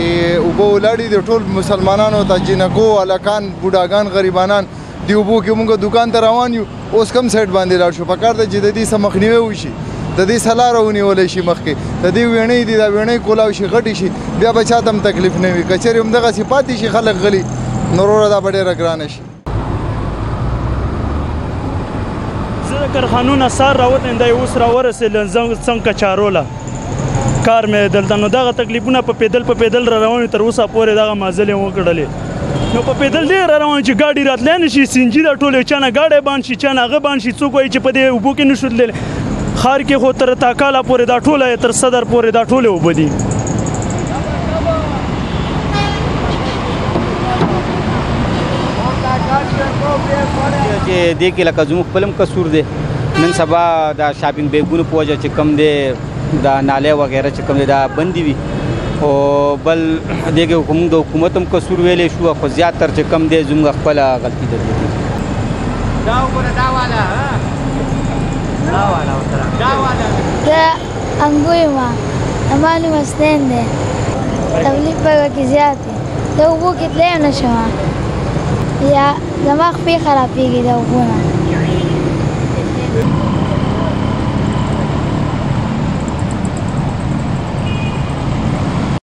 چې اوبه ولاړې دي ټول مسلمانانو ته جنکو هلکان بوډاګان غریبانان دی اوبو کې مونږ دکان ته روان یو اوس کم سایډ باندې لاړ شو پکار ده چې د دې څه مخنیوی وشي د دې څه لاره ونیولی شي مخکې د دې ویڼۍ دي دا ویڼۍ کولاو شي غټې شي بیا به چا ته هم تکلیف نه وي که چېرې همدغسې پاتې شي خلک غلي نو وروره دا به ډېره ګرانه شي زه د کارخانو نه سار راوتم دی اوس راورسېدل څنګه چاروله کار مې دلته نو دغه تکلیفونه په پیدل را روان تر اوسه پورې دغه مازلې وکړلې نو په پیدل ډېر را روان چې ګاډي راتلی نه شي سینجي دا ټول چا نه ګاډی بند شي چا نه هغه بند شي څوک وایي چې په دې اوبو کې نه شو تللی ښار کې خو تر تاکاله پورې دا ټوله تر صدر پورې دا ټولې اوبه دي چې دې کې لکه زموږ خپل هم قصور دی نن سبا دا شاپینګ بیګونو په وجه چې کم دی دا نالې وغیره چې کم دی دا بندي وي او بل دې کې د حکومت هم قصور ویلی شو خو زیاتر چې کم دی زموږ خپله غلطي ده دا انګور ما امانو مستند دی تکلیف به کې زیات دی د اوبو کې تللی نه شم یا دماغ پې خرابېږي د اوبو نه